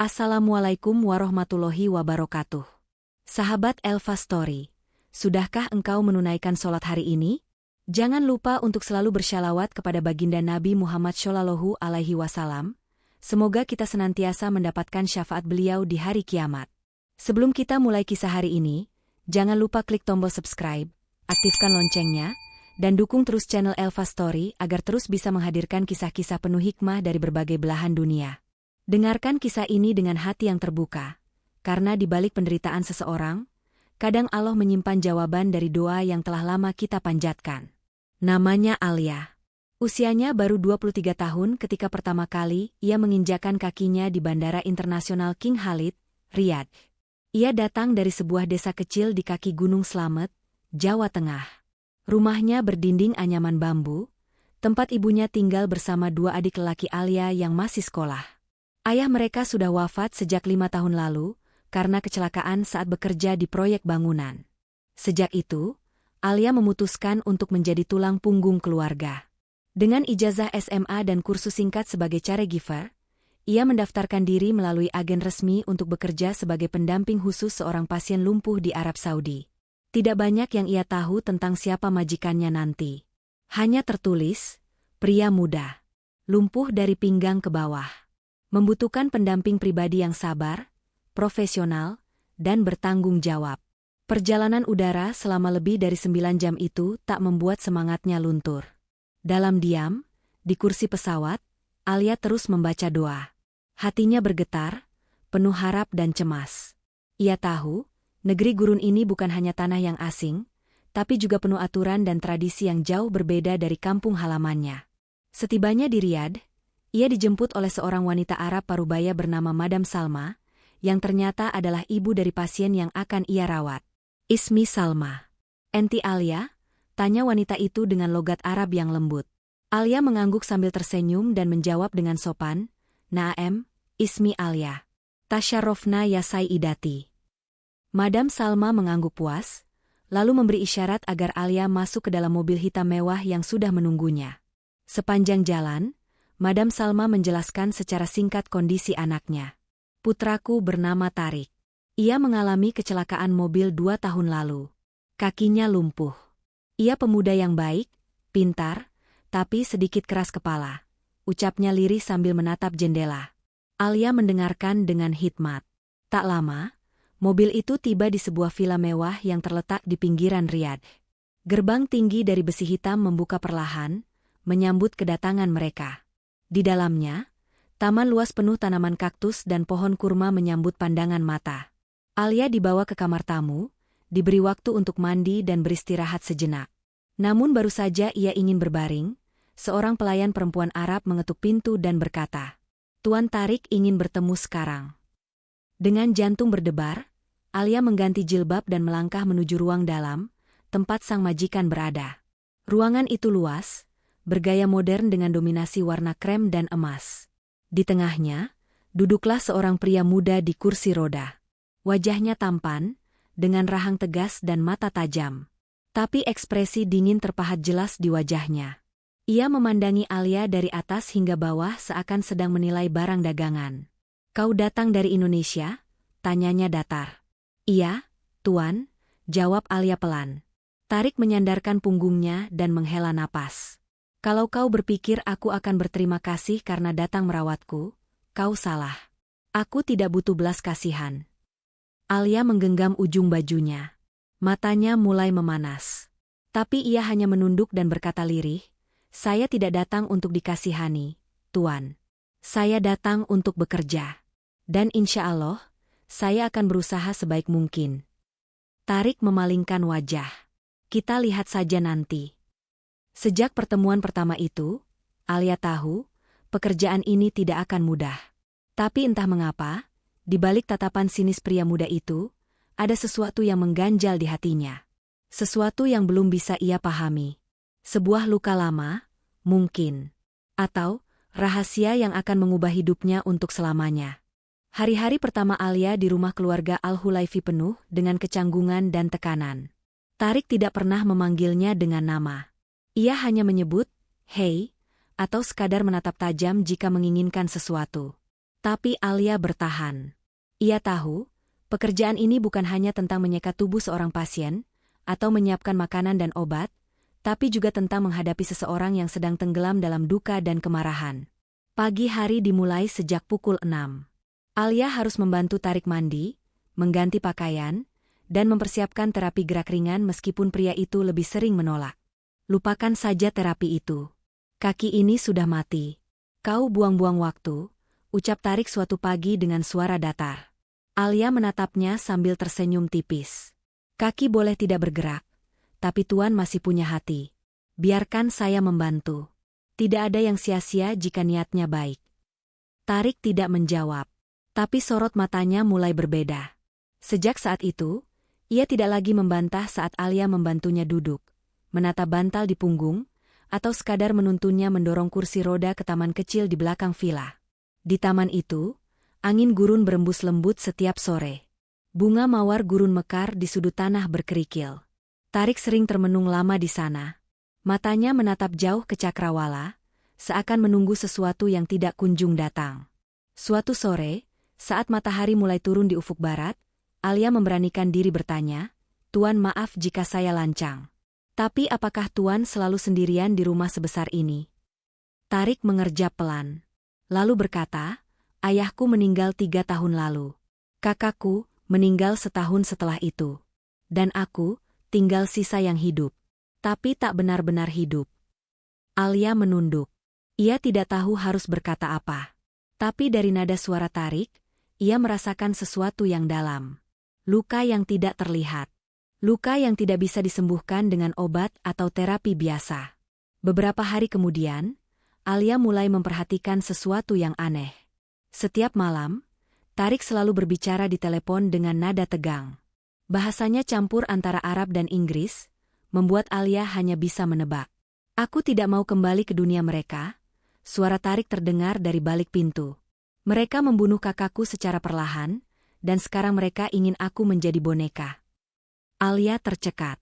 Assalamualaikum warahmatullahi wabarakatuh. Sahabat Elva Story, sudahkah engkau menunaikan sholat hari ini? Jangan lupa untuk selalu bersyalawat kepada baginda Nabi Muhammad Shallallahu Alaihi Wasallam. Semoga kita senantiasa mendapatkan syafaat beliau di hari kiamat. Sebelum kita mulai kisah hari ini, jangan lupa klik tombol subscribe, aktifkan loncengnya, dan dukung terus channel Elva Story agar terus bisa menghadirkan kisah-kisah penuh hikmah dari berbagai belahan dunia. Dengarkan kisah ini dengan hati yang terbuka, karena di balik penderitaan seseorang, kadang Allah menyimpan jawaban dari doa yang telah lama kita panjatkan. Namanya Alia. Usianya baru 23 tahun ketika pertama kali ia menginjakan kakinya di Bandara Internasional King Khalid, Riyadh. Ia datang dari sebuah desa kecil di kaki Gunung Slamet, Jawa Tengah. Rumahnya berdinding anyaman bambu, tempat ibunya tinggal bersama dua adik lelaki Alia yang masih sekolah. Ayah mereka sudah wafat sejak 5 tahun lalu, karena kecelakaan saat bekerja di proyek bangunan. Sejak itu, Alia memutuskan untuk menjadi tulang punggung keluarga. Dengan ijazah SMA dan kursus singkat sebagai caregiver, ia mendaftarkan diri melalui agen resmi untuk bekerja sebagai pendamping khusus seorang pasien lumpuh di Arab Saudi. Tidak banyak yang ia tahu tentang siapa majikannya nanti. Hanya tertulis, pria muda, lumpuh dari pinggang ke bawah. Membutuhkan pendamping pribadi yang sabar, profesional, dan bertanggung jawab. Perjalanan udara selama lebih dari 9 jam itu tak membuat semangatnya luntur. Dalam diam, di kursi pesawat, Alia terus membaca doa. Hatinya bergetar, penuh harap dan cemas. Ia tahu, negeri gurun ini bukan hanya tanah yang asing, tapi juga penuh aturan dan tradisi yang jauh berbeda dari kampung halamannya. Setibanya di Riyadh, ia dijemput oleh seorang wanita Arab parubaya bernama Madam Salma, yang ternyata adalah ibu dari pasien yang akan ia rawat. Ismi Salma. Enti Alia? Tanya wanita itu dengan logat Arab yang lembut. Alia mengangguk sambil tersenyum dan menjawab dengan sopan, Naam, Ismi Alia. Tasyarrofna ya Sayyidati. Madam Salma mengangguk puas, lalu memberi isyarat agar Alia masuk ke dalam mobil hitam mewah yang sudah menunggunya. Sepanjang jalan, Madam Salma menjelaskan secara singkat kondisi anaknya. Putraku bernama Tarik. Ia mengalami kecelakaan mobil 2 tahun lalu. Kakinya lumpuh. Ia pemuda yang baik, pintar, tapi sedikit keras kepala. Ucapnya lirih sambil menatap jendela. Alia mendengarkan dengan hikmat. Tak lama, mobil itu tiba di sebuah villa mewah yang terletak di pinggiran Riyadh. Gerbang tinggi dari besi hitam membuka perlahan, menyambut kedatangan mereka. Di dalamnya, taman luas penuh tanaman kaktus dan pohon kurma menyambut pandangan mata. Alia dibawa ke kamar tamu, diberi waktu untuk mandi dan beristirahat sejenak. Namun baru saja ia ingin berbaring, seorang pelayan perempuan Arab mengetuk pintu dan berkata, Tuan Tarik ingin bertemu sekarang. Dengan jantung berdebar, Alia mengganti jilbab dan melangkah menuju ruang dalam, tempat sang majikan berada. Ruangan itu luas, bergaya modern dengan dominasi warna krem dan emas. Di tengahnya, duduklah seorang pria muda di kursi roda. Wajahnya tampan, dengan rahang tegas dan mata tajam. Tapi ekspresi dingin terpahat jelas di wajahnya. Ia memandangi Alia dari atas hingga bawah seakan sedang menilai barang dagangan. Kau datang dari Indonesia? Tanyanya datar. Iya, Tuan, jawab Alia pelan. Tarik menyandarkan punggungnya dan menghela napas. Kalau kau berpikir aku akan berterima kasih karena datang merawatku, kau salah. Aku tidak butuh belas kasihan. Alia menggenggam ujung bajunya. Matanya mulai memanas. Tapi ia hanya menunduk dan berkata lirih, saya tidak datang untuk dikasihani, Tuan. Saya datang untuk bekerja. Dan insya Allah, saya akan berusaha sebaik mungkin. Tarik memalingkan wajah. Kita lihat saja nanti. Sejak pertemuan pertama itu, Alia tahu, pekerjaan ini tidak akan mudah. Tapi entah mengapa, di balik tatapan sinis pria muda itu, ada sesuatu yang mengganjal di hatinya. Sesuatu yang belum bisa ia pahami. Sebuah luka lama, mungkin. Atau, rahasia yang akan mengubah hidupnya untuk selamanya. Hari-hari pertama Alia di rumah keluarga Al-Hulaifi penuh dengan kecanggungan dan tekanan. Tarik tidak pernah memanggilnya dengan nama. Ia hanya menyebut, hei, atau sekadar menatap tajam jika menginginkan sesuatu. Tapi Alia bertahan. Ia tahu, pekerjaan ini bukan hanya tentang menyeka tubuh seorang pasien, atau menyiapkan makanan dan obat, tapi juga tentang menghadapi seseorang yang sedang tenggelam dalam duka dan kemarahan. Pagi hari dimulai sejak pukul 6. Alia harus membantu Tarik mandi, mengganti pakaian, dan mempersiapkan terapi gerak ringan meskipun pria itu lebih sering menolak. Lupakan saja terapi itu. Kaki ini sudah mati. Kau buang-buang waktu, ucap Tarik suatu pagi dengan suara datar. Alia menatapnya sambil tersenyum tipis. Kaki boleh tidak bergerak, tapi Tuan masih punya hati. Biarkan saya membantu. Tidak ada yang sia-sia jika niatnya baik. Tarik tidak menjawab, tapi sorot matanya mulai berbeda. Sejak saat itu, ia tidak lagi membantah saat Alia membantunya duduk, menata bantal di punggung, atau sekadar menuntunnya mendorong kursi roda ke taman kecil di belakang villa. Di taman itu, angin gurun berembus lembut setiap sore. Bunga mawar gurun mekar di sudut tanah berkerikil. Tarik sering termenung lama di sana. Matanya menatap jauh ke cakrawala, seakan menunggu sesuatu yang tidak kunjung datang. Suatu sore, saat matahari mulai turun di ufuk barat, Alia memberanikan diri bertanya, "Tuan, maaf jika saya lancang. Tapi apakah Tuan selalu sendirian di rumah sebesar ini?" Tarik mengerjap pelan. Lalu berkata, "Ayahku meninggal 3 tahun lalu. Kakakku meninggal setahun setelah itu. Dan aku tinggal sisa yang hidup. Tapi tak benar-benar hidup." Alia menunduk. Ia tidak tahu harus berkata apa. Tapi dari nada suara Tarik, ia merasakan sesuatu yang dalam. Luka yang tidak terlihat. Luka yang tidak bisa disembuhkan dengan obat atau terapi biasa. Beberapa hari kemudian, Alia mulai memperhatikan sesuatu yang aneh. Setiap malam, Tarik selalu berbicara di telepon dengan nada tegang. Bahasanya campur antara Arab dan Inggris, membuat Alia hanya bisa menebak. "Aku tidak mau kembali ke dunia mereka," suara Tarik terdengar dari balik pintu. "Mereka membunuh kakakku secara perlahan, dan sekarang mereka ingin aku menjadi boneka." Alia tercekat.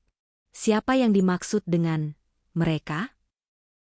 Siapa yang dimaksud dengan mereka?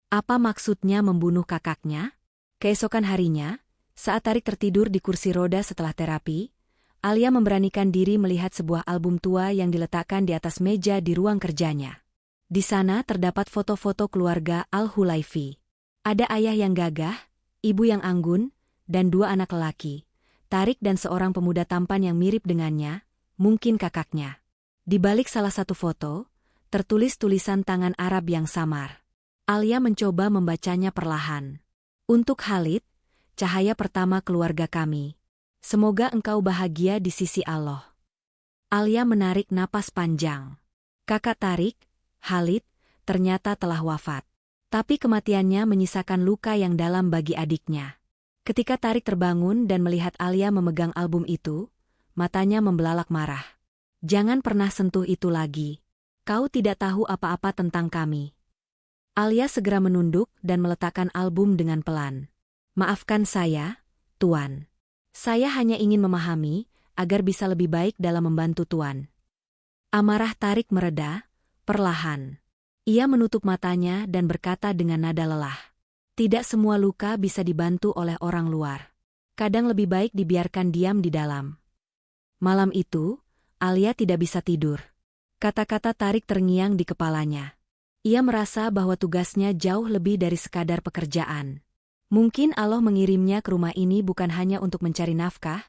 Apa maksudnya membunuh kakaknya? Keesokan harinya, saat Tarik tertidur di kursi roda setelah terapi, Alia memberanikan diri melihat sebuah album tua yang diletakkan di atas meja di ruang kerjanya. Di sana terdapat foto-foto keluarga Al-Hulaifi. Ada ayah yang gagah, ibu yang anggun, dan 2 anak lelaki, Tarik dan seorang pemuda tampan yang mirip dengannya, mungkin kakaknya. Di balik salah satu foto, tertulis tulisan tangan Arab yang samar. Alia mencoba membacanya perlahan. "Untuk Khalid, cahaya pertama keluarga kami. Semoga engkau bahagia di sisi Allah." Alia menarik napas panjang. Kakak Tarik, Khalid, ternyata telah wafat. Tapi kematiannya menyisakan luka yang dalam bagi adiknya. Ketika Tarik terbangun dan melihat Alia memegang album itu, matanya membelalak marah. "Jangan pernah sentuh itu lagi. Kau tidak tahu apa-apa tentang kami." Alia segera menunduk dan meletakkan album dengan pelan. "Maafkan saya, Tuan. Saya hanya ingin memahami, agar bisa lebih baik dalam membantu Tuan." Amarah Tarik mereda, perlahan. Ia menutup matanya dan berkata dengan nada lelah, "Tidak semua luka bisa dibantu oleh orang luar. Kadang lebih baik dibiarkan diam di dalam." Malam itu, Alia tidak bisa tidur. Kata-kata Tarik terngiang di kepalanya. Ia merasa bahwa tugasnya jauh lebih dari sekadar pekerjaan. Mungkin Allah mengirimnya ke rumah ini bukan hanya untuk mencari nafkah,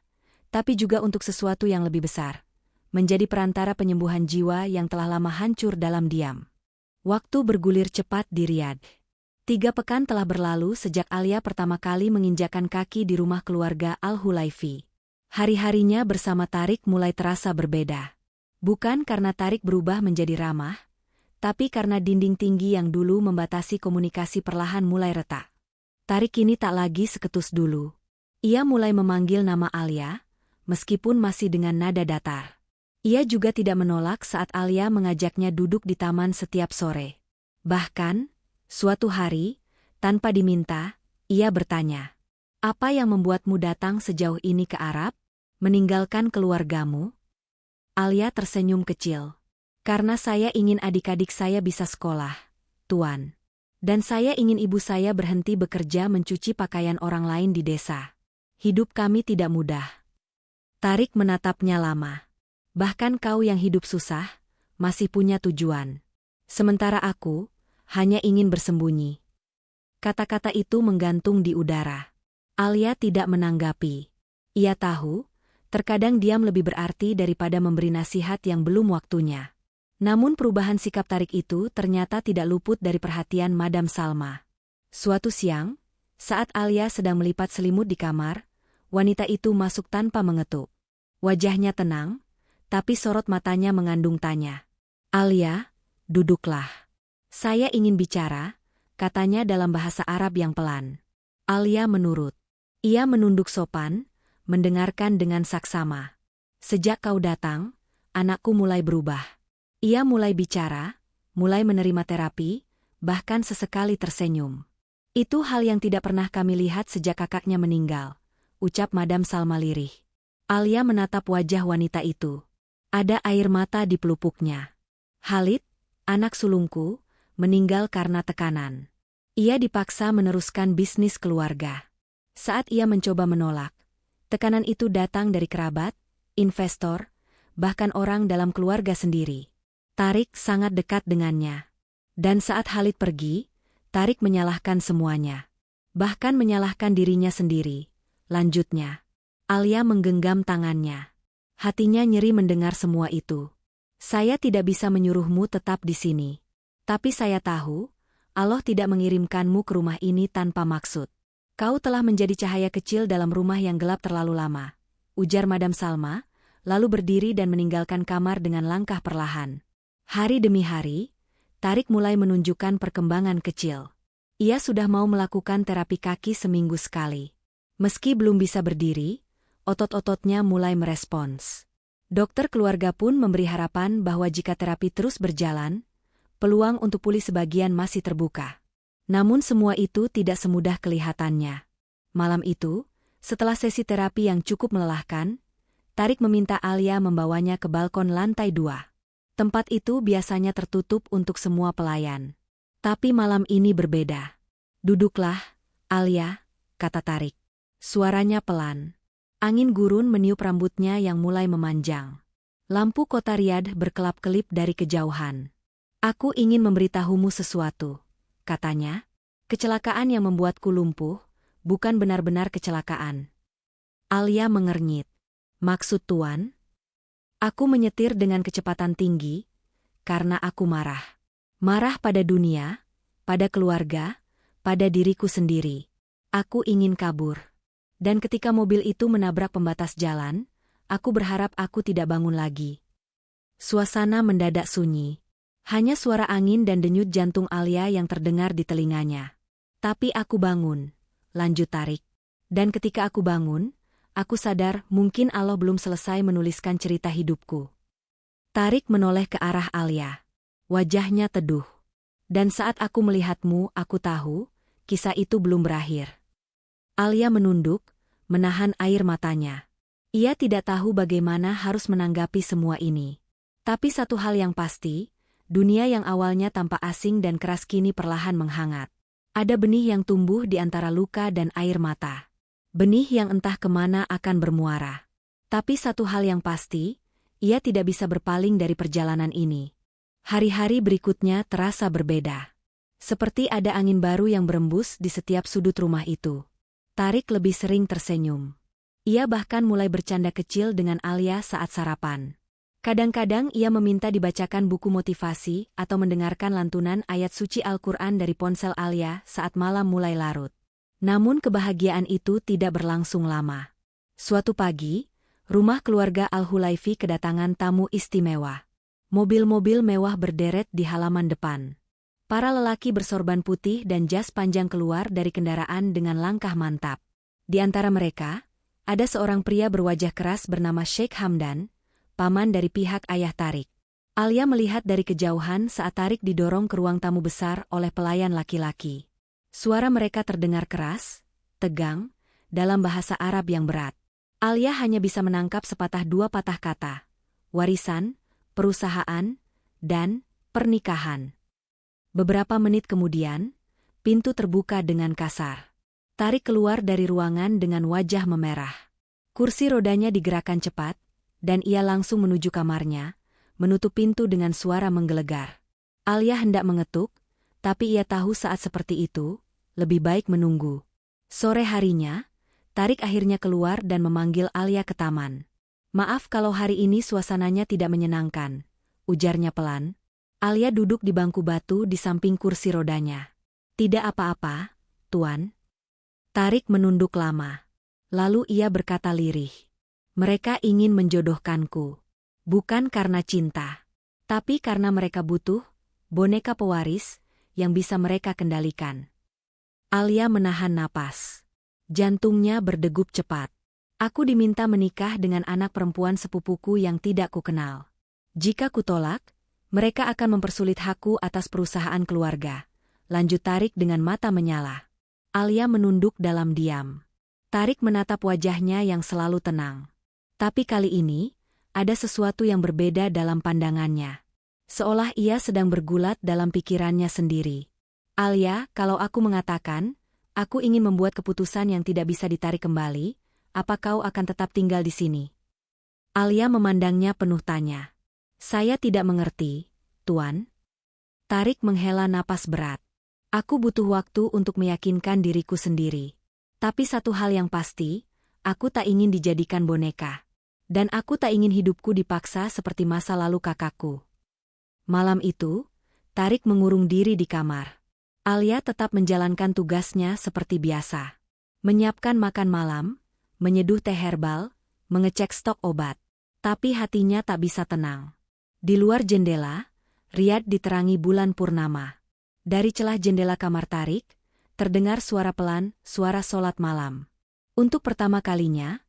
tapi juga untuk sesuatu yang lebih besar. Menjadi perantara penyembuhan jiwa yang telah lama hancur dalam diam. Waktu bergulir cepat di Riyadh. 3 pekan telah berlalu sejak Alia pertama kali menginjakkan kaki di rumah keluarga Al-Hulaifi. Hari-harinya bersama Tarik mulai terasa berbeda. Bukan karena Tarik berubah menjadi ramah, tapi karena dinding tinggi yang dulu membatasi komunikasi perlahan mulai retak. Tarik kini tak lagi seketus dulu. Ia mulai memanggil nama Alia, meskipun masih dengan nada datar. Ia juga tidak menolak saat Alia mengajaknya duduk di taman setiap sore. Bahkan, suatu hari, tanpa diminta, ia bertanya, "Apa yang membuatmu datang sejauh ini ke Arab? Meninggalkan keluargamu?" Alia tersenyum kecil. "Karena saya ingin adik-adik saya bisa sekolah, Tuan. Dan saya ingin ibu saya berhenti bekerja mencuci pakaian orang lain di desa." Hidup kami tidak mudah. Tarik menatapnya lama. Bahkan kau yang hidup susah, masih punya tujuan. Sementara aku, hanya ingin bersembunyi. Kata-kata itu menggantung di udara. Alia tidak menanggapi. Ia tahu, terkadang diam lebih berarti daripada memberi nasihat yang belum waktunya. Namun perubahan sikap Tarik itu ternyata tidak luput dari perhatian Madam Salma. Suatu siang, saat Alia sedang melipat selimut di kamar, wanita itu masuk tanpa mengetuk. Wajahnya tenang, tapi sorot matanya mengandung tanya. "Alia, duduklah. Saya ingin bicara," katanya dalam bahasa Arab yang pelan. Alia menurut. Ia menunduk sopan, mendengarkan dengan saksama. "Sejak kau datang, anakku mulai berubah. Ia mulai bicara, mulai menerima terapi, bahkan sesekali tersenyum. Itu hal yang tidak pernah kami lihat sejak kakaknya meninggal," ucap Madam Salma lirih. Alia menatap wajah wanita itu. Ada air mata di pelupuknya. "Khalid, anak sulungku, meninggal karena tekanan. Ia dipaksa meneruskan bisnis keluarga. Saat ia mencoba menolak, tekanan itu datang dari kerabat, investor, bahkan orang dalam keluarga sendiri. Tarik sangat dekat dengannya. Dan saat Khalid pergi, Tarik menyalahkan semuanya. Bahkan menyalahkan dirinya sendiri," lanjutnya. Alia menggenggam tangannya. Hatinya nyeri mendengar semua itu. "Saya tidak bisa menyuruhmu tetap di sini. Tapi saya tahu, Allah tidak mengirimkanmu ke rumah ini tanpa maksud. Kau telah menjadi cahaya kecil dalam rumah yang gelap terlalu lama," ujar Madam Salma, lalu berdiri dan meninggalkan kamar dengan langkah perlahan. Hari demi hari, Tarik mulai menunjukkan perkembangan kecil. Ia sudah mau melakukan terapi kaki seminggu sekali. Meski belum bisa berdiri, otot-ototnya mulai merespons. Dokter keluarga pun memberi harapan bahwa jika terapi terus berjalan, peluang untuk pulih sebagian masih terbuka. Namun semua itu tidak semudah kelihatannya. Malam itu, setelah sesi terapi yang cukup melelahkan, Tarik meminta Alia membawanya ke balkon lantai 2. Tempat itu biasanya tertutup untuk semua pelayan. Tapi malam ini berbeda. "Duduklah, Alia," kata Tarik. Suaranya pelan. Angin gurun meniup rambutnya yang mulai memanjang. Lampu kota Riyadh berkelap-kelip dari kejauhan. "Aku ingin memberitahumu sesuatu," katanya. "Kecelakaan yang membuatku lumpuh, bukan benar-benar kecelakaan." Alia mengernyit. "Maksud Tuan?" "Aku menyetir dengan kecepatan tinggi, karena aku marah. Marah pada dunia, pada keluarga, pada diriku sendiri. Aku ingin kabur. Dan ketika mobil itu menabrak pembatas jalan, aku berharap aku tidak bangun lagi." Suasana mendadak sunyi. Hanya suara angin dan denyut jantung Alia yang terdengar di telinganya. "Tapi aku bangun," lanjut Tarik. "Dan ketika aku bangun, aku sadar mungkin Allah belum selesai menuliskan cerita hidupku." Tarik menoleh ke arah Alia. Wajahnya teduh. "Dan saat aku melihatmu, aku tahu, kisah itu belum berakhir." Alia menunduk, menahan air matanya. Ia tidak tahu bagaimana harus menanggapi semua ini. Tapi satu hal yang pasti, dunia yang awalnya tampak asing dan keras kini perlahan menghangat. Ada benih yang tumbuh di antara luka dan air mata. Benih yang entah kemana akan bermuara. Tapi satu hal yang pasti, ia tidak bisa berpaling dari perjalanan ini. Hari-hari berikutnya terasa berbeda. Seperti ada angin baru yang berembus di setiap sudut rumah itu. Tarik lebih sering tersenyum. Ia bahkan mulai bercanda kecil dengan Alia saat sarapan. Kadang-kadang ia meminta dibacakan buku motivasi atau mendengarkan lantunan ayat suci Al-Quran dari ponsel Alia saat malam mulai larut. Namun kebahagiaan itu tidak berlangsung lama. Suatu pagi, rumah keluarga Al-Hulaifi kedatangan tamu istimewa. Mobil-mobil mewah berderet di halaman depan. Para lelaki bersorban putih dan jas panjang keluar dari kendaraan dengan langkah mantap. Di antara mereka, ada seorang pria berwajah keras bernama Sheikh Hamdan, paman dari pihak ayah Tarik. Alia melihat dari kejauhan saat Tarik didorong ke ruang tamu besar oleh pelayan laki-laki. Suara mereka terdengar keras, tegang, dalam bahasa Arab yang berat. Alia hanya bisa menangkap sepatah dua patah kata. Warisan, perusahaan, dan pernikahan. Beberapa menit kemudian, pintu terbuka dengan kasar. Tarik keluar dari ruangan dengan wajah memerah. Kursi rodanya digerakkan cepat, dan ia langsung menuju kamarnya, menutup pintu dengan suara menggelegar. Alia hendak mengetuk, tapi ia tahu saat seperti itu, lebih baik menunggu. Sore harinya, Tarik akhirnya keluar dan memanggil Alia ke taman. "Maaf kalau hari ini suasananya tidak menyenangkan," ujarnya pelan. Alia duduk di bangku batu di samping kursi rodanya. "Tidak apa-apa, Tuan." Tarik menunduk lama. Lalu ia berkata lirih. "Mereka ingin menjodohkanku. Bukan karena cinta. Tapi karena mereka butuh boneka pewaris yang bisa mereka kendalikan." Alia menahan napas. Jantungnya berdegup cepat. "Aku diminta menikah dengan anak perempuan sepupuku yang tidak kukenal. Jika kutolak, mereka akan mempersulit hakku atas perusahaan keluarga," lanjut Tarik dengan mata menyala. Alia menunduk dalam diam. Tarik menatap wajahnya yang selalu tenang. Tapi kali ini, ada sesuatu yang berbeda dalam pandangannya. Seolah ia sedang bergulat dalam pikirannya sendiri. "Alia, kalau aku mengatakan, aku ingin membuat keputusan yang tidak bisa ditarik kembali, apa kau akan tetap tinggal di sini?" Alia memandangnya penuh tanya. "Saya tidak mengerti, Tuan." Tarik menghela napas berat. "Aku butuh waktu untuk meyakinkan diriku sendiri. Tapi satu hal yang pasti, aku tak ingin dijadikan boneka. Dan aku tak ingin hidupku dipaksa seperti masa lalu kakakku." Malam itu, Tarik mengurung diri di kamar. Alia tetap menjalankan tugasnya seperti biasa. Menyiapkan makan malam, menyeduh teh herbal, mengecek stok obat. Tapi hatinya tak bisa tenang. Di luar jendela, Riyadh diterangi bulan purnama. Dari celah jendela kamar Tarik, terdengar suara pelan, suara sholat malam. Untuk pertama kalinya,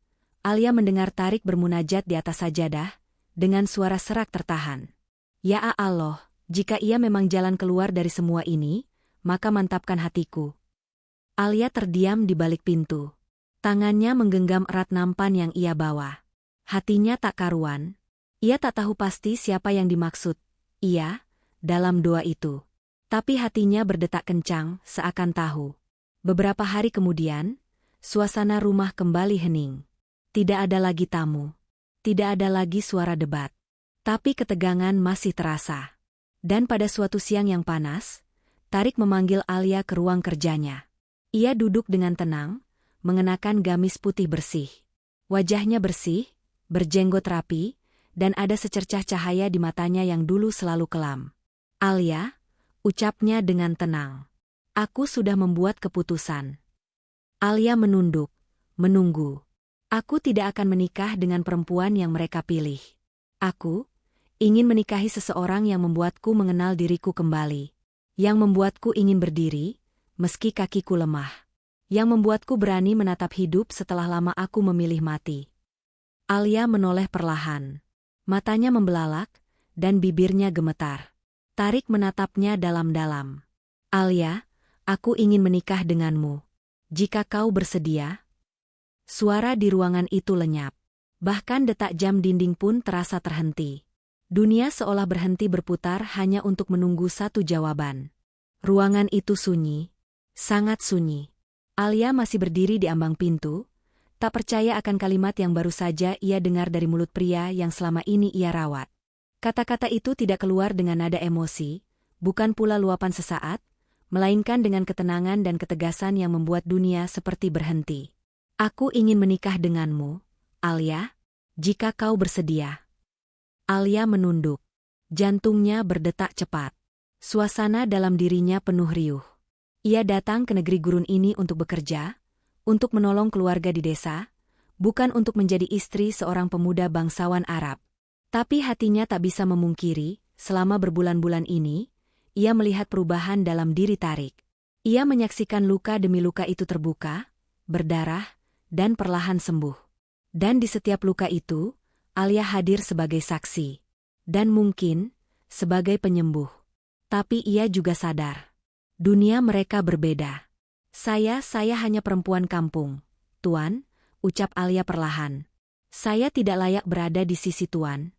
Alia mendengar Tarik bermunajat di atas sajadah, dengan suara serak tertahan. "Ya Allah, jika ia memang jalan keluar dari semua ini, maka mantapkan hatiku." Alia terdiam di balik pintu. Tangannya menggenggam erat nampan yang ia bawa. Hatinya tak karuan. Ia tak tahu pasti siapa yang dimaksud ia dalam doa itu. Tapi hatinya berdetak kencang, seakan tahu. Beberapa hari kemudian, suasana rumah kembali hening. Tidak ada lagi tamu. Tidak ada lagi suara debat. Tapi ketegangan masih terasa. Dan pada suatu siang yang panas, Tarik memanggil Alia ke ruang kerjanya. Ia duduk dengan tenang, mengenakan gamis putih bersih. Wajahnya bersih, berjenggot rapi, dan ada secercah cahaya di matanya yang dulu selalu kelam. "Alia," ucapnya dengan tenang. "Aku sudah membuat keputusan." Alia menunduk, menunggu. "Aku tidak akan menikah dengan perempuan yang mereka pilih. Aku ingin menikahi seseorang yang membuatku mengenal diriku kembali. Yang membuatku ingin berdiri, meski kakiku lemah. Yang membuatku berani menatap hidup setelah lama aku memilih mati." Alia menoleh perlahan. Matanya membelalak, dan bibirnya gemetar. Tarik menatapnya dalam-dalam. "Alia, aku ingin menikah denganmu. Jika kau bersedia." Suara di ruangan itu lenyap. Bahkan detak jam dinding pun terasa terhenti. Dunia seolah berhenti berputar hanya untuk menunggu satu jawaban. Ruangan itu sunyi. Sangat sunyi. Alia masih berdiri di ambang pintu, tak percaya akan kalimat yang baru saja ia dengar dari mulut pria yang selama ini ia rawat. Kata-kata itu tidak keluar dengan nada emosi, bukan pula luapan sesaat, melainkan dengan ketenangan dan ketegasan yang membuat dunia seperti berhenti. "Aku ingin menikah denganmu, Alia, jika kau bersedia." Alia menunduk. Jantungnya berdetak cepat. Suasana dalam dirinya penuh riuh. Ia datang ke negeri gurun ini untuk bekerja, untuk menolong keluarga di desa, bukan untuk menjadi istri seorang pemuda bangsawan Arab. Tapi hatinya tak bisa memungkiri, selama berbulan-bulan ini, ia melihat perubahan dalam diri Tarik. Ia menyaksikan luka demi luka itu terbuka, berdarah, dan perlahan sembuh. Dan di setiap luka itu, Alia hadir sebagai saksi. Dan mungkin, sebagai penyembuh. Tapi ia juga sadar. Dunia mereka berbeda. Saya hanya perempuan kampung, Tuan," ucap Alia perlahan. "Saya tidak layak berada di sisi Tuan."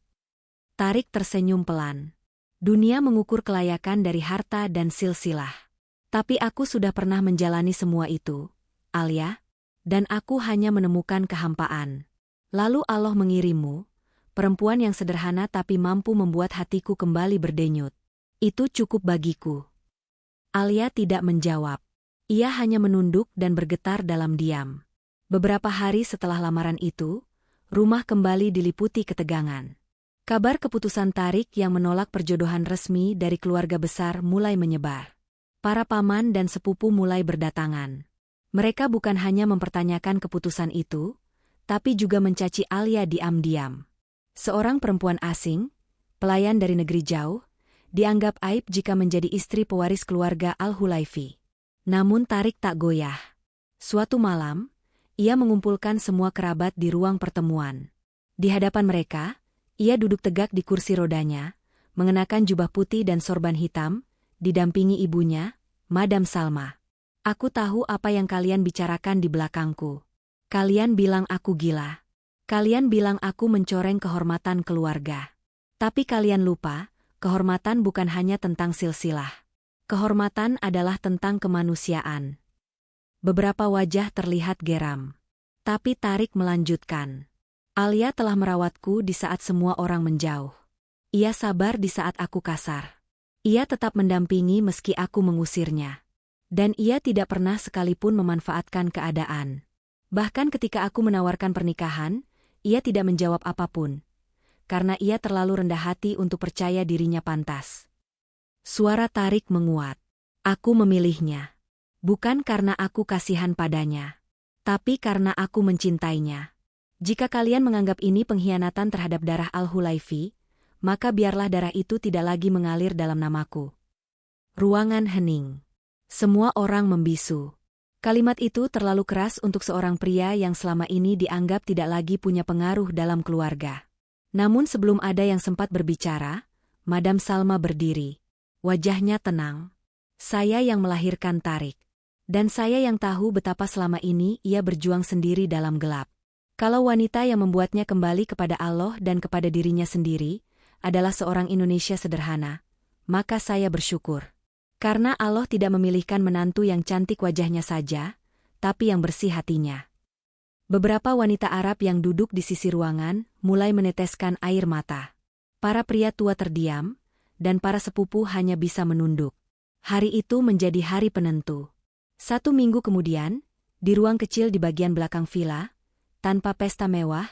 Tarik tersenyum pelan. "Dunia mengukur kelayakan dari harta dan silsilah. Tapi aku sudah pernah menjalani semua itu, Alia, dan aku hanya menemukan kehampaan. Lalu Allah mengirimmu, perempuan yang sederhana tapi mampu membuat hatiku kembali berdenyut. Itu cukup bagiku. Alia tidak menjawab. Ia hanya menunduk dan bergetar dalam diam. Beberapa hari setelah lamaran itu, rumah kembali diliputi ketegangan. Kabar keputusan Tarik yang menolak perjodohan resmi dari keluarga besar mulai menyebar. Para paman dan sepupu mulai berdatangan. Mereka bukan hanya mempertanyakan keputusan itu, tapi juga mencaci Alia diam-diam. Seorang perempuan asing, pelayan dari negeri jauh, dianggap aib jika menjadi istri pewaris keluarga Al-Hulaifi. Namun Tarik tak goyah. Suatu malam, ia mengumpulkan semua kerabat di ruang pertemuan. Di hadapan mereka, ia duduk tegak di kursi rodanya, mengenakan jubah putih dan sorban hitam, didampingi ibunya, Madam Salma. Aku tahu apa yang kalian bicarakan di belakangku. Kalian bilang aku gila. Kalian bilang aku mencoreng kehormatan keluarga. Tapi kalian lupa, kehormatan bukan hanya tentang silsilah. Kehormatan adalah tentang kemanusiaan. Beberapa wajah terlihat geram. Tapi Tarik melanjutkan. Alia telah merawatku di saat semua orang menjauh. Ia sabar di saat aku kasar. Ia tetap mendampingi meski aku mengusirnya. Dan ia tidak pernah sekalipun memanfaatkan keadaan. Bahkan ketika aku menawarkan pernikahan, ia tidak menjawab apapun. Karena ia terlalu rendah hati untuk percaya dirinya pantas. Suara Tarik menguat. Aku memilihnya. Bukan karena aku kasihan padanya. Tapi karena aku mencintainya. Jika kalian menganggap ini pengkhianatan terhadap darah Al-Hulaifi, maka biarlah darah itu tidak lagi mengalir dalam namaku. Ruangan hening. Semua orang membisu. Kalimat itu terlalu keras untuk seorang pria yang selama ini dianggap tidak lagi punya pengaruh dalam keluarga. Namun sebelum ada yang sempat berbicara, Madam Salma berdiri. Wajahnya tenang. Saya yang melahirkan Tarik. Dan saya yang tahu betapa selama ini ia berjuang sendiri dalam gelap. Kalau wanita yang membuatnya kembali kepada Allah dan kepada dirinya sendiri adalah seorang Indonesia sederhana, maka saya bersyukur. Karena Allah tidak memilihkan menantu yang cantik wajahnya saja, tapi yang bersih hatinya. Beberapa wanita Arab yang duduk di sisi ruangan mulai meneteskan air mata. Para pria tua terdiam, dan para sepupu hanya bisa menunduk. Hari itu menjadi hari penentu. 1 minggu kemudian, di ruang kecil di bagian belakang villa, tanpa pesta mewah,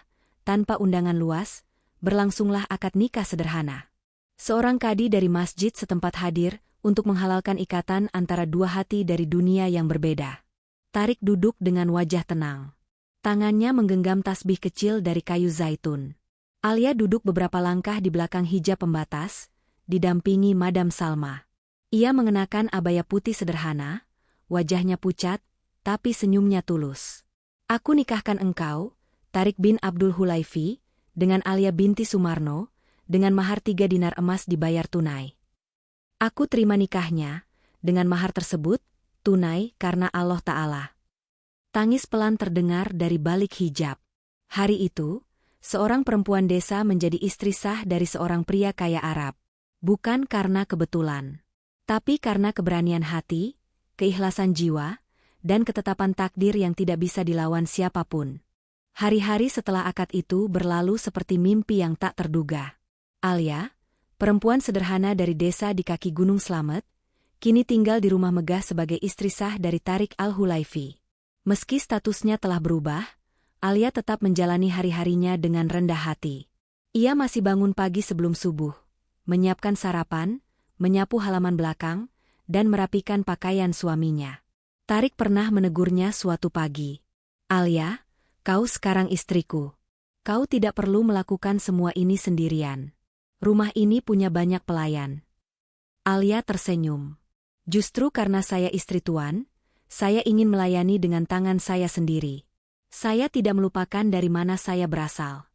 tanpa undangan luas, berlangsunglah akad nikah sederhana. Seorang kadi dari masjid setempat hadir untuk menghalalkan ikatan antara dua hati dari dunia yang berbeda. Tarik duduk dengan wajah tenang. Tangannya menggenggam tasbih kecil dari kayu zaitun. Alia duduk beberapa langkah di belakang hijab pembatas, didampingi Madam Salma. Ia mengenakan abaya putih sederhana, wajahnya pucat, tapi senyumnya tulus. Aku nikahkan engkau, Tarik bin Abdul Hulaifi, dengan Alia binti Sumarno, dengan mahar 3 dinar emas dibayar tunai. Aku terima nikahnya, dengan mahar tersebut, tunai karena Allah Ta'ala. Tangis pelan terdengar dari balik hijab. Hari itu, seorang perempuan desa menjadi istri sah dari seorang pria kaya Arab. Bukan karena kebetulan, tapi karena keberanian hati, keikhlasan jiwa, dan ketetapan takdir yang tidak bisa dilawan siapapun. Hari-hari setelah akad itu berlalu seperti mimpi yang tak terduga. Alia, perempuan sederhana dari desa di kaki Gunung Slamet, kini tinggal di rumah megah sebagai istri sah dari Tarik Al-Hulaifi. Meski statusnya telah berubah, Alia tetap menjalani hari-harinya dengan rendah hati. Ia masih bangun pagi sebelum subuh, menyiapkan sarapan, menyapu halaman belakang, dan merapikan pakaian suaminya. Tarik pernah menegurnya suatu pagi. Alia, kau sekarang istriku. Kau tidak perlu melakukan semua ini sendirian. Rumah ini punya banyak pelayan. Alia tersenyum. Justru karena saya istri tuan, saya ingin melayani dengan tangan saya sendiri. Saya tidak melupakan dari mana saya berasal.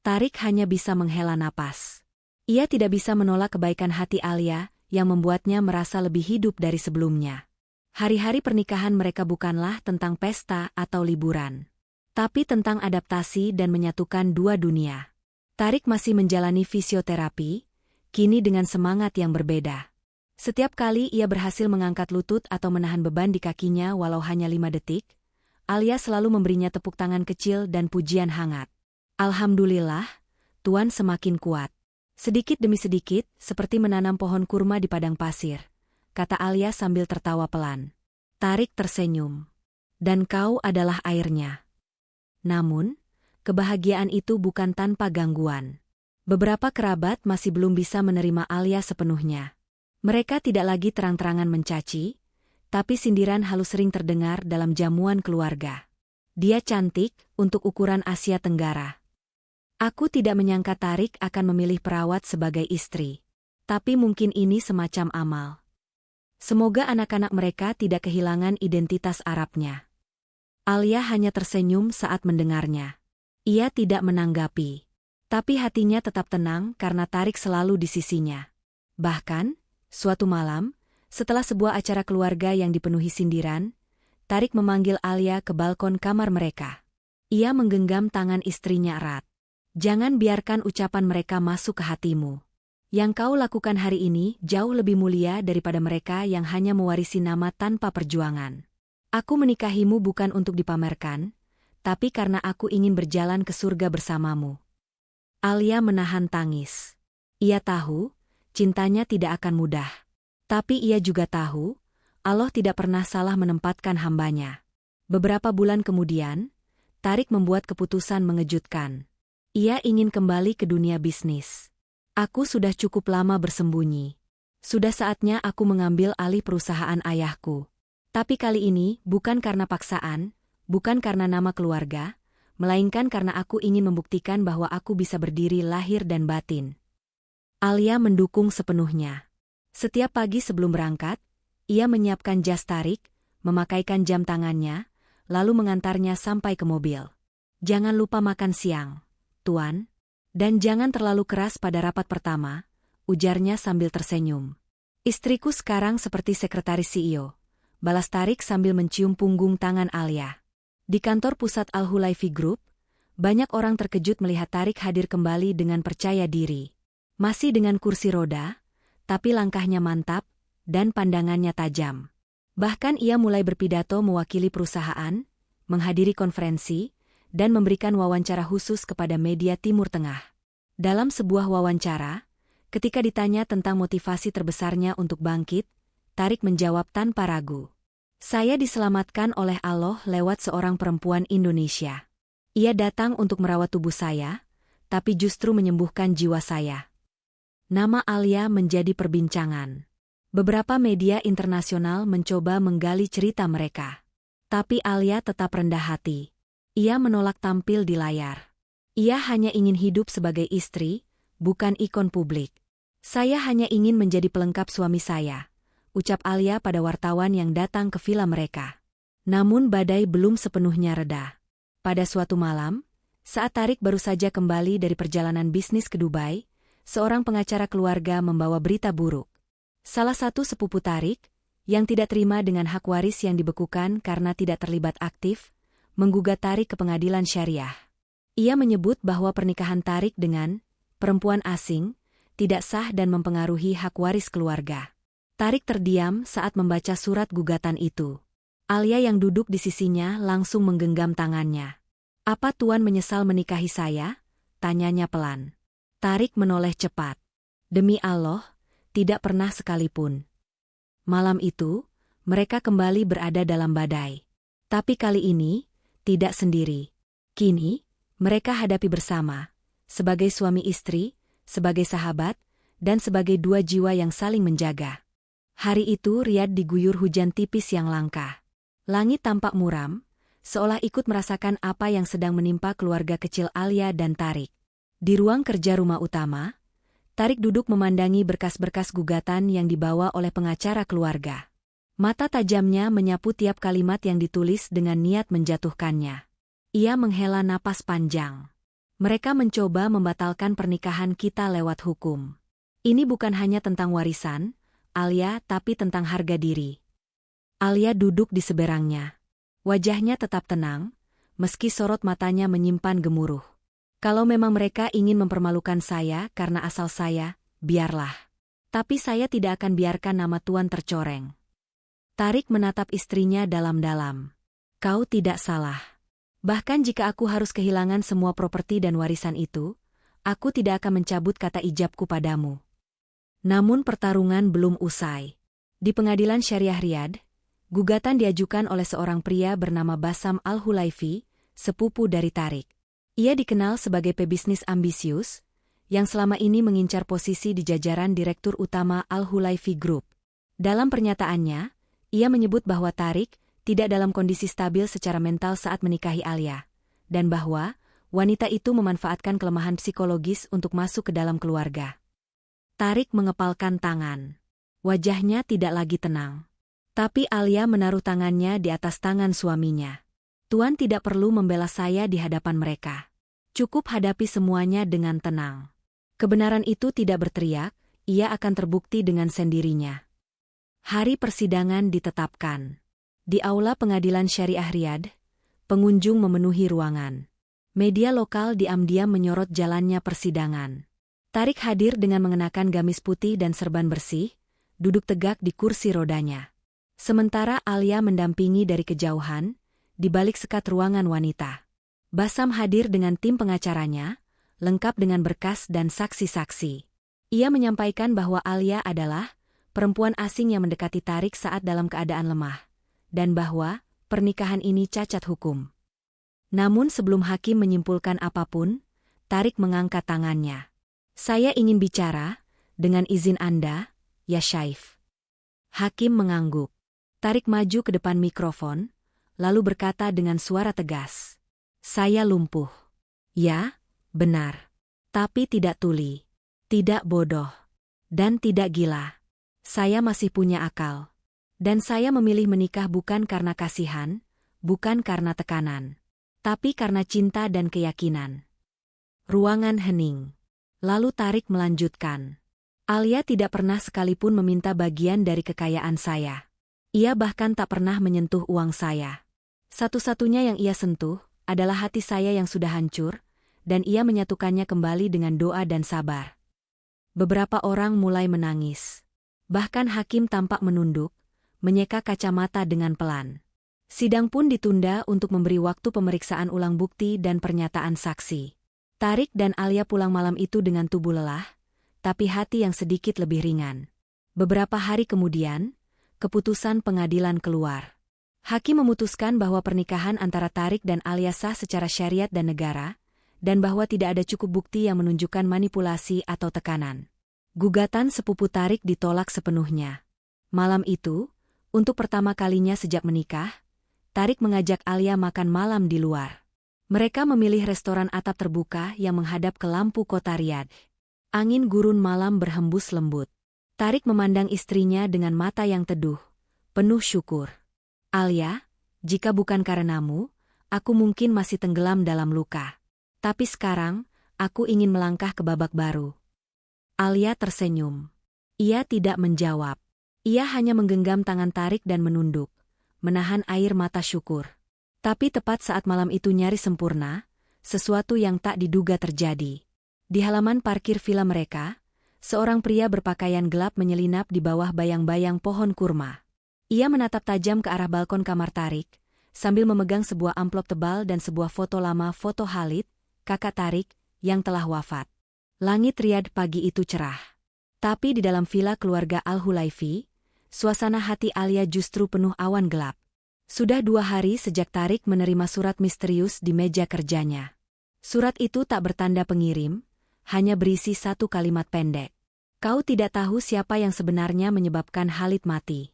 Tarik hanya bisa menghela napas. Ia tidak bisa menolak kebaikan hati Alia yang membuatnya merasa lebih hidup dari sebelumnya. Hari-hari pernikahan mereka bukanlah tentang pesta atau liburan, tapi tentang adaptasi dan menyatukan dua dunia. Tarik masih menjalani fisioterapi, kini dengan semangat yang berbeda. Setiap kali ia berhasil mengangkat lutut atau menahan beban di kakinya walau hanya 5 detik, Alia selalu memberinya tepuk tangan kecil dan pujian hangat. Alhamdulillah, Tuan semakin kuat. Sedikit demi sedikit, seperti menanam pohon kurma di padang pasir, kata Alia sambil tertawa pelan. Tarik tersenyum. Dan kau adalah airnya. Namun, kebahagiaan itu bukan tanpa gangguan. Beberapa kerabat masih belum bisa menerima Alia sepenuhnya. Mereka tidak lagi terang-terangan mencaci, tapi sindiran halus sering terdengar dalam jamuan keluarga. Dia cantik untuk ukuran Asia Tenggara. Aku tidak menyangka Tarik akan memilih perawat sebagai istri. Tapi mungkin ini semacam amal. Semoga anak-anak mereka tidak kehilangan identitas Arabnya. Alia hanya tersenyum saat mendengarnya. Ia tidak menanggapi. Tapi hatinya tetap tenang karena Tarik selalu di sisinya. Bahkan, suatu malam, setelah sebuah acara keluarga yang dipenuhi sindiran, Tarik memanggil Alia ke balkon kamar mereka. Ia menggenggam tangan istrinya erat. Jangan biarkan ucapan mereka masuk ke hatimu. Yang kau lakukan hari ini jauh lebih mulia daripada mereka yang hanya mewarisi nama tanpa perjuangan. Aku menikahimu bukan untuk dipamerkan, tapi karena aku ingin berjalan ke surga bersamamu. Alia menahan tangis. Ia tahu, cintanya tidak akan mudah. Tapi ia juga tahu, Allah tidak pernah salah menempatkan hambanya. Beberapa bulan kemudian, Tarik membuat keputusan mengejutkan. Ia ingin kembali ke dunia bisnis. Aku sudah cukup lama bersembunyi. Sudah saatnya aku mengambil alih perusahaan ayahku. Tapi kali ini bukan karena paksaan, bukan karena nama keluarga, melainkan karena aku ingin membuktikan bahwa aku bisa berdiri lahir dan batin. Alia mendukung sepenuhnya. Setiap pagi sebelum berangkat, ia menyiapkan jas Tarik, memakaikan jam tangannya, lalu mengantarnya sampai ke mobil. Jangan lupa makan siang, Tuan. Dan jangan terlalu keras pada rapat pertama, ujarnya sambil tersenyum. Istriku sekarang seperti sekretaris CEO. Balas Tarik sambil mencium punggung tangan Alia. Di kantor pusat Al-Hulaifi Group, banyak orang terkejut melihat Tarik hadir kembali dengan percaya diri. Masih dengan kursi roda, tapi langkahnya mantap, dan pandangannya tajam. Bahkan ia mulai berpidato mewakili perusahaan, menghadiri konferensi, dan memberikan wawancara khusus kepada media Timur Tengah. Dalam sebuah wawancara, ketika ditanya tentang motivasi terbesarnya untuk bangkit, Tarik menjawab tanpa ragu. Saya diselamatkan oleh Allah lewat seorang perempuan Indonesia. Ia datang untuk merawat tubuh saya, tapi justru menyembuhkan jiwa saya. Nama Alia menjadi perbincangan. Beberapa media internasional mencoba menggali cerita mereka. Tapi Alia tetap rendah hati. Ia menolak tampil di layar. Ia hanya ingin hidup sebagai istri, bukan ikon publik. Saya hanya ingin menjadi pelengkap suami saya, ucap Alia pada wartawan yang datang ke villa mereka. Namun badai belum sepenuhnya reda. Pada suatu malam, saat Tarik baru saja kembali dari perjalanan bisnis ke Dubai, seorang pengacara keluarga membawa berita buruk. Salah satu sepupu Tarik, yang tidak terima dengan hak waris yang dibekukan karena tidak terlibat aktif, menggugat Tarik ke pengadilan syariah. Ia menyebut bahwa pernikahan Tarik dengan perempuan asing tidak sah dan mempengaruhi hak waris keluarga. Tarik terdiam saat membaca surat gugatan itu. Alia yang duduk di sisinya langsung menggenggam tangannya. Apa Tuan menyesal menikahi saya? Tanyanya pelan. Tarik menoleh cepat. Demi Allah, tidak pernah sekalipun. Malam itu, mereka kembali berada dalam badai. Tapi kali ini, tidak sendiri. Kini, mereka hadapi bersama, sebagai suami istri, sebagai sahabat, dan sebagai dua jiwa yang saling menjaga. Hari itu Riyadh diguyur hujan tipis yang langka. Langit tampak muram, seolah ikut merasakan apa yang sedang menimpa keluarga kecil Alia dan Tarik. Di ruang kerja rumah utama, Tarik duduk memandangi berkas-berkas gugatan yang dibawa oleh pengacara keluarga. Mata tajamnya menyapu tiap kalimat yang ditulis dengan niat menjatuhkannya. Ia menghela napas panjang. Mereka mencoba membatalkan pernikahan kita lewat hukum. Ini bukan hanya tentang warisan, Alia, tapi tentang harga diri. Alia duduk di seberangnya. Wajahnya tetap tenang, meski sorot matanya menyimpan gemuruh. Kalau memang mereka ingin mempermalukan saya karena asal saya, biarlah. Tapi saya tidak akan biarkan nama Tuan tercoreng. Tarik menatap istrinya dalam-dalam. Kau tidak salah. Bahkan jika aku harus kehilangan semua properti dan warisan itu, aku tidak akan mencabut kata ijabku padamu. Namun pertarungan belum usai. Di pengadilan syariah Riyadh, gugatan diajukan oleh seorang pria bernama Bassam Al-Hulaifi, sepupu dari Tariq. Ia dikenal sebagai pebisnis ambisius, yang selama ini mengincar posisi di jajaran Direktur Utama Al-Hulaifi Group. Dalam pernyataannya, ia menyebut bahwa Tariq tidak dalam kondisi stabil secara mental saat menikahi Alia, dan bahwa wanita itu memanfaatkan kelemahan psikologis untuk masuk ke dalam keluarga. Tariq mengepalkan tangan. Wajahnya tidak lagi tenang. Tapi Alia menaruh tangannya di atas tangan suaminya. Tuan tidak perlu membela saya di hadapan mereka. Cukup hadapi semuanya dengan tenang. Kebenaran itu tidak berteriak, ia akan terbukti dengan sendirinya. Hari persidangan ditetapkan. Di aula pengadilan syariah Riyadh, pengunjung memenuhi ruangan. Media lokal diam-diam menyorot jalannya persidangan. Tariq hadir dengan mengenakan gamis putih dan serban bersih, duduk tegak di kursi rodanya. Sementara Alia mendampingi dari kejauhan, di balik sekat ruangan wanita. Bassam hadir dengan tim pengacaranya, lengkap dengan berkas dan saksi-saksi. Ia menyampaikan bahwa Alia adalah perempuan asing yang mendekati Tariq saat dalam keadaan lemah, dan bahwa pernikahan ini cacat hukum. Namun sebelum hakim menyimpulkan apapun, Tariq mengangkat tangannya. Saya ingin bicara, dengan izin Anda, ya Syaif. Hakim mengangguk. Tariq maju ke depan mikrofon, lalu berkata dengan suara tegas. Saya lumpuh. Ya, benar. Tapi tidak tuli, tidak bodoh, dan tidak gila. Saya masih punya akal. Dan saya memilih menikah bukan karena kasihan, bukan karena tekanan, tapi karena cinta dan keyakinan. Ruangan hening. Lalu Tariq melanjutkan. Alia tidak pernah sekalipun meminta bagian dari kekayaan saya. Ia bahkan tak pernah menyentuh uang saya. Satu-satunya yang ia sentuh adalah hati saya yang sudah hancur, dan ia menyatukannya kembali dengan doa dan sabar. Beberapa orang mulai menangis. Bahkan hakim tampak menunduk, menyeka kacamata dengan pelan. Sidang pun ditunda untuk memberi waktu pemeriksaan ulang bukti dan pernyataan saksi. Tariq dan Alia pulang malam itu dengan tubuh lelah, tapi hati yang sedikit lebih ringan. Beberapa hari kemudian, keputusan pengadilan keluar. Hakim memutuskan bahwa pernikahan antara Tariq dan Alia sah secara syariat dan negara, dan bahwa tidak ada cukup bukti yang menunjukkan manipulasi atau tekanan. Gugatan sepupu Tariq ditolak sepenuhnya. Malam itu, untuk pertama kalinya sejak menikah, Tariq mengajak Alia makan malam di luar. Mereka memilih restoran atap terbuka yang menghadap ke lampu kota Riyadh. Angin gurun malam berhembus lembut. Tariq memandang istrinya dengan mata yang teduh, penuh syukur. Alia, jika bukan karenamu, aku mungkin masih tenggelam dalam luka. Tapi sekarang, aku ingin melangkah ke babak baru. Alia tersenyum. Ia tidak menjawab. Ia hanya menggenggam tangan Tariq dan menunduk, menahan air mata syukur. Tapi tepat saat malam itu nyaris sempurna, sesuatu yang tak diduga terjadi. Di halaman parkir villa mereka, seorang pria berpakaian gelap menyelinap di bawah bayang-bayang pohon kurma. Ia menatap tajam ke arah balkon kamar Tariq, sambil memegang sebuah amplop tebal dan sebuah foto lama foto Khalid, kakak Tariq, yang telah wafat. Langit Riyadh pagi itu cerah. Tapi di dalam villa keluarga Al-Hulaifi, suasana hati Alia justru penuh awan gelap. Sudah 2 hari sejak Tariq menerima surat misterius di meja kerjanya. Surat itu tak bertanda pengirim, hanya berisi satu kalimat pendek. Kau tidak tahu siapa yang sebenarnya menyebabkan Khalid mati.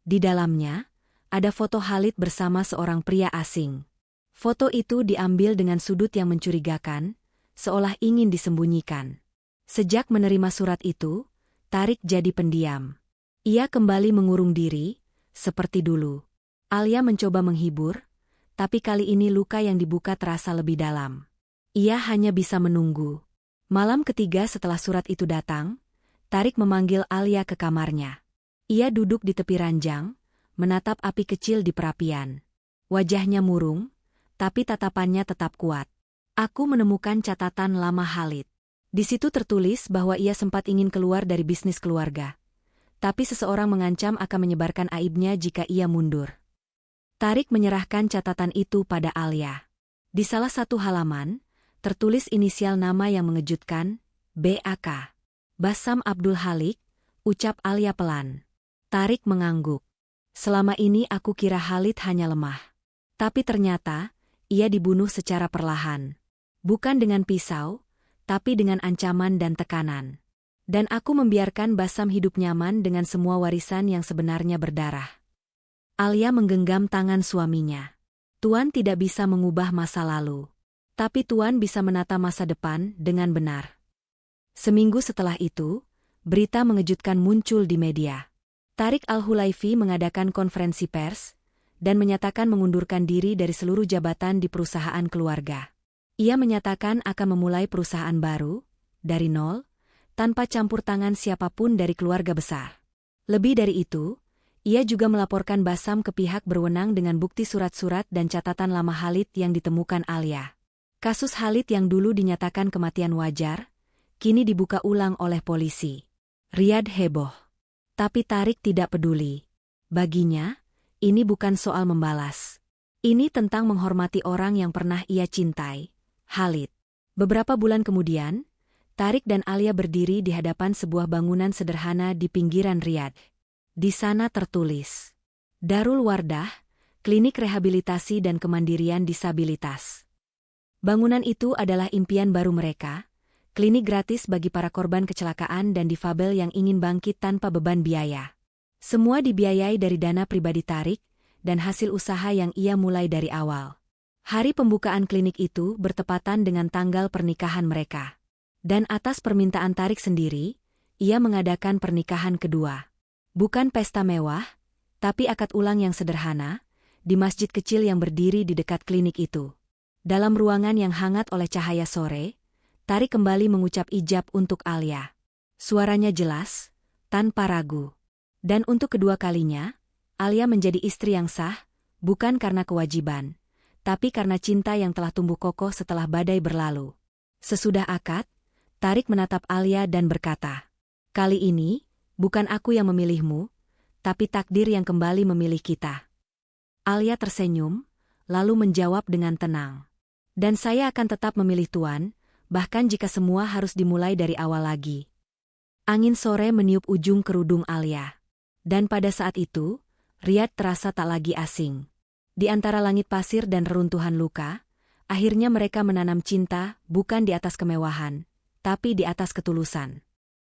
Di dalamnya, ada foto Khalid bersama seorang pria asing. Foto itu diambil dengan sudut yang mencurigakan, seolah ingin disembunyikan. Sejak menerima surat itu, Tariq jadi pendiam. Ia kembali mengurung diri, seperti dulu. Alia mencoba menghibur, tapi kali ini luka yang dibuka terasa lebih dalam. Ia hanya bisa menunggu. Malam ketiga setelah surat itu datang, Tariq memanggil Alia ke kamarnya. Ia duduk di tepi ranjang, menatap api kecil di perapian. Wajahnya murung, tapi tatapannya tetap kuat. Aku menemukan catatan lama Khalid. Di situ tertulis bahwa ia sempat ingin keluar dari bisnis keluarga. Tapi seseorang mengancam akan menyebarkan aibnya jika ia mundur. Tarik menyerahkan catatan itu pada Alia. Di salah satu halaman, tertulis inisial nama yang mengejutkan, BAK. Bassam Abdul Halik, ucap Alia pelan. Tarik mengangguk. Selama ini aku kira Khalid hanya lemah. Tapi ternyata, ia dibunuh secara perlahan. Bukan dengan pisau, tapi dengan ancaman dan tekanan. Dan aku membiarkan Bassam hidup nyaman dengan semua warisan yang sebenarnya berdarah. Alia menggenggam tangan suaminya. Tuan tidak bisa mengubah masa lalu. Tapi Tuan bisa menata masa depan dengan benar. Seminggu setelah itu, berita mengejutkan muncul di media. Tariq Al-Hulaifi mengadakan konferensi pers dan menyatakan mengundurkan diri dari seluruh jabatan di perusahaan keluarga. Ia menyatakan akan memulai perusahaan baru, dari nol, tanpa campur tangan siapapun dari keluarga besar. Lebih dari itu, ia juga melaporkan Bassam ke pihak berwenang dengan bukti surat-surat dan catatan lama Khalid yang ditemukan Alia. Kasus Khalid yang dulu dinyatakan kematian wajar, kini dibuka ulang oleh polisi. Riyad heboh. Tapi Tarik tidak peduli. Baginya, ini bukan soal membalas. Ini tentang menghormati orang yang pernah ia cintai, Khalid. Beberapa bulan kemudian, Tarik dan Alia berdiri di hadapan sebuah bangunan sederhana di pinggiran Riyadh. Di sana tertulis, Darul Wardah, Klinik Rehabilitasi dan Kemandirian Disabilitas. Bangunan itu adalah impian baru mereka, klinik gratis bagi para korban kecelakaan dan difabel yang ingin bangkit tanpa beban biaya. Semua dibiayai dari dana pribadi Tarik dan hasil usaha yang ia mulai dari awal. Hari pembukaan klinik itu bertepatan dengan tanggal pernikahan mereka. Dan atas permintaan Tarik sendiri, ia mengadakan pernikahan kedua. Bukan pesta mewah, tapi akad ulang yang sederhana, di masjid kecil yang berdiri di dekat klinik itu. Dalam ruangan yang hangat oleh cahaya sore, Tarik kembali mengucap ijab untuk Alia. Suaranya jelas, tanpa ragu. Dan untuk kedua kalinya, Alia menjadi istri yang sah, bukan karena kewajiban, tapi karena cinta yang telah tumbuh kokoh setelah badai berlalu. Sesudah akad, Tarik menatap Alia dan berkata, "Kali ini, bukan aku yang memilihmu, tapi takdir yang kembali memilih kita." Alia tersenyum, lalu menjawab dengan tenang. "Dan saya akan tetap memilih Tuan, bahkan jika semua harus dimulai dari awal lagi." Angin sore meniup ujung kerudung Alia. Dan pada saat itu, Riyadh terasa tak lagi asing. Di antara langit pasir dan reruntuhan luka, akhirnya mereka menanam cinta bukan di atas kemewahan, tapi di atas ketulusan.